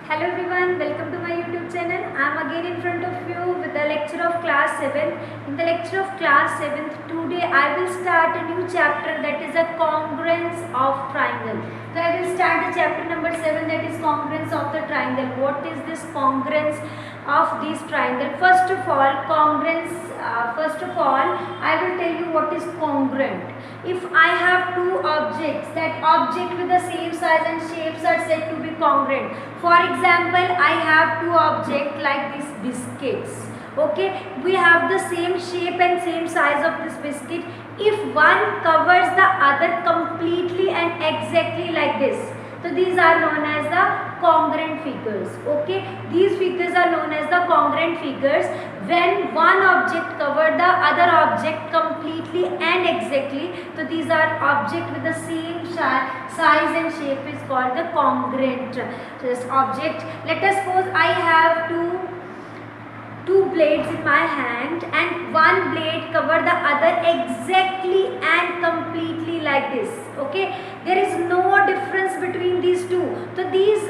Hello everyone, welcome to my YouTube channel. I am again in front of you with the lecture of class 7th. In the lecture of class 7th, today I will start a new chapter, that is a congruence of triangle. So I will start the chapter number 7, that is congruence of the triangle. What is this congruence of this triangle? First of all, I will tell you what is congruent. If I have two objects, that object with the same size and shapes are said to be congruent. For example, I have two objects like these biscuits. Okay, we have the same shape and same size of this biscuit. If one covers the other completely and exactly like this, so these are known as the congruent figures. Okay, these figures are known as the congruent figures when one object covers the other object completely and exactly. So these are object with the same size and shape is called the congruent object. Let us suppose I have two blades in my hand and one blade cover the other exactly and completely like this. Okay, there is no difference between these two, so these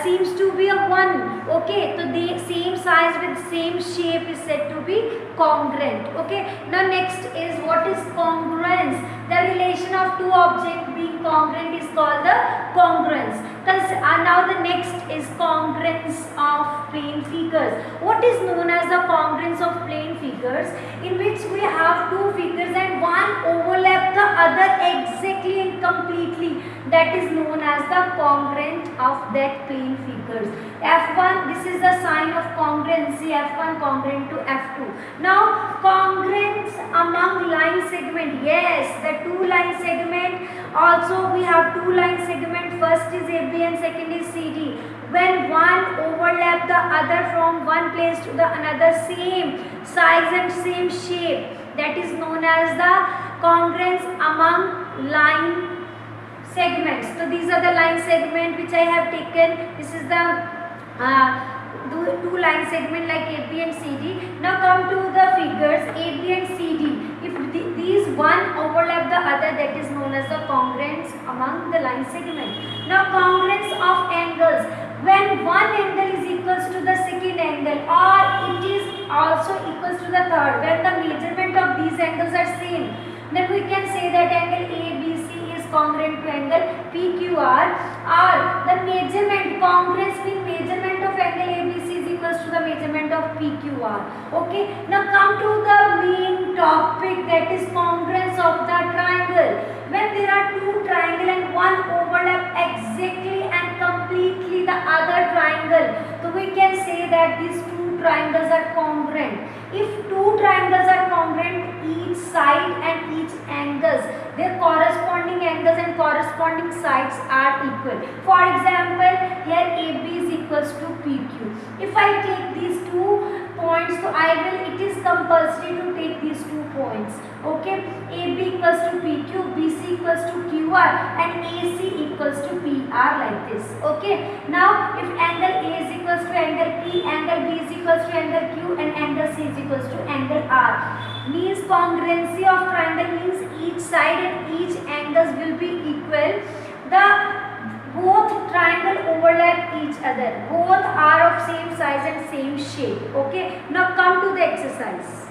seems to be a one. Okay, so the same size with same shape is said to be congruent. Okay, now next is what is congruence. The relation of two objects being congruent is called the congruence. Now the next is congruence of plane figures. What is known as the congruence of plane figures? In which we have two figures and one overlap the other exactly and completely. That is known as the congruent of that plane figures. F1, this is the sign of congruency, F1 congruent to F2. Now congruence among line segment. Yes, the two line segment. Also we have two line segment. First is AB and second is CD. When one overlap the other from one place to the another, same size and same shape, that is known as the congruence among line segments. So these are the line segment which I have taken. This is the two line segment like AB and CD. Now come to the figures AB and CD. If these one overlap the other, that is known as the congruence among the line segment. Now congruence of angles. When one angle is equals to the second angle or it is also equals to the third, when the measurement of these angles are same, then we can say that angle ABC is congruent to angle PQR, or the measurement, congruence means measurement of angle ABC is equals to the measurement of PQR. Okay, now come to the main topic, that is congruence of the triangle. When there are two triangles and one overlap exactly and completely the other triangle, so we can say that these two triangles are congruent. If two triangles are congruent, each side and each angles, their corresponding angles and corresponding sides are equal. For example, here AB is equals to PQ. If I take these 2 points, so it is compulsory to take these 2 points. Okay, AB equals to PQ, BC equals to QR and AC equals to PR like this. Okay, now if angle A is equals to angle P, angle B is equals to angle Q and angle C is equals to angle R. Means congruency of triangle means each side and each angles will be equal. Both triangle overlap each other. Both are of same size and same shape. Okay. Now come to the exercise.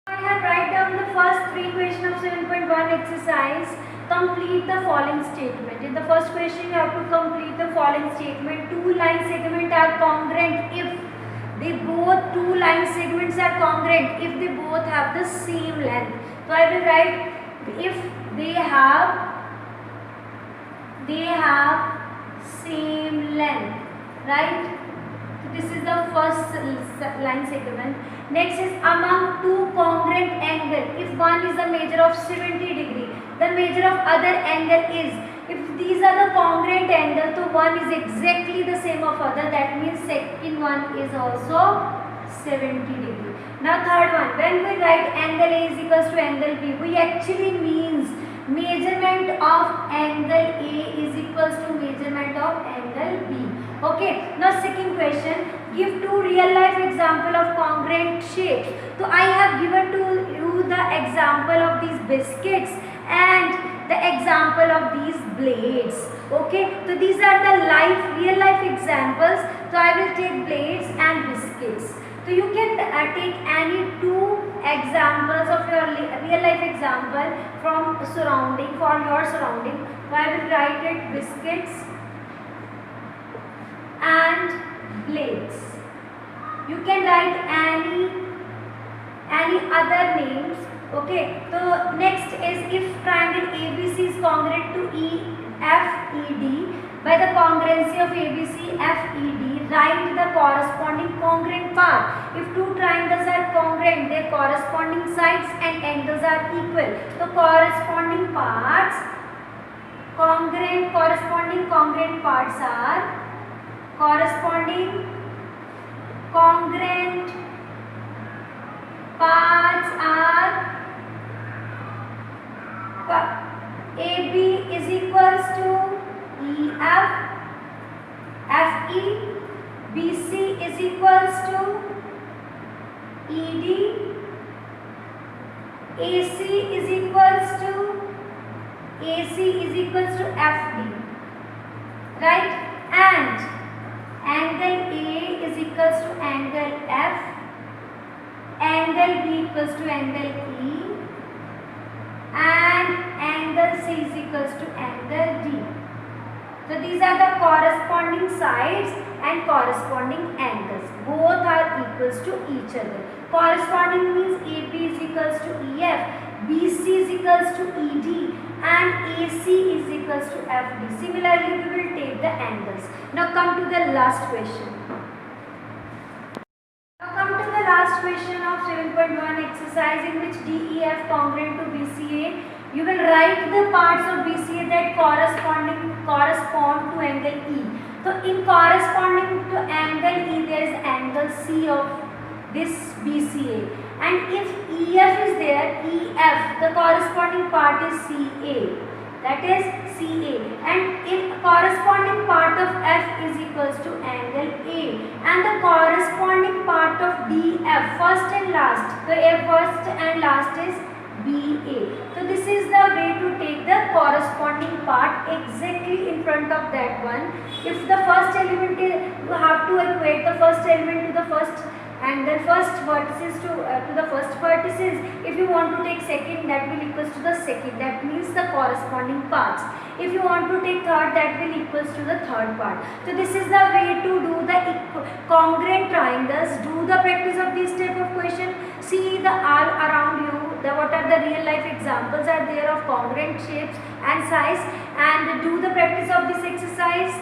I have write down the first 3 questions of 7.1 exercise. Complete the following statement. In the first question, you have to complete the following statement. Two line segments are congruent if two line segments are congruent if they both have the same length. So I will write if they have same length, right? So this is the first line segment. Next is among two congruent angle. If one is a measure of 70 degree, the measure of other angle is. If these are the congruent angle, so one is exactly the same of other. That means second one is also 70 degree. Now third one, when we write angle A is equals to angle B, we actually means measurement of angle A is equals to measurement of angle B. Okay, now second question, give 2 real life example of congruent shapes. So I have given to you the example of these biscuits and the example of these blades. Okay, so these are the real life examples. So I will take blades and biscuits. So you can take any two examples of your real life example from surrounding, for your surrounding. So I will write it biscuits and blades. You can write any other names. Okay, so next is if triangle ABC is congruent to EFED, by the congruency of ABC FED, write the corresponding congruent part. If two triangles are congruent, their corresponding sides and angles are equal. So corresponding parts are corresponding congruent parts are AB is equals to EF, FE, BC is equals to ED, AC is equals to FD, right? And angle A is equals to angle F, angle B equals to angle E, and angle C is equals to angle D. So these are the corresponding sides and corresponding angles. Both are equals to each other. Corresponding means AB is equals to EF, BC is equals to ED, and AC is equals to FD. Similarly, we will take the angles. Now come to the last question. Last question of 7.1 exercise, in which DEF congruent to BCA. You will write the parts of BCA that correspond to angle E. So in corresponding to angle E, there is angle C of this BCA, and if EF is there, EF, the corresponding part is CA, that is CA, and if corresponding part of F is equals to angle A, and the corresponding part of DF, first and last, the first and last is BA. So this is the way to take the corresponding part exactly in front of that one. If the first element is, you have to equate the first element to the first, and then first vertices to the first vertices. If you want to take second, that will equals to the second, that means the corresponding parts. If you want to take third, that will equals to the third part. So this is the way to do the congruent triangles. Do the practice of this type of question. See the all around you, what are the real life examples are there of congruent shapes and size, and do the practice of this exercise.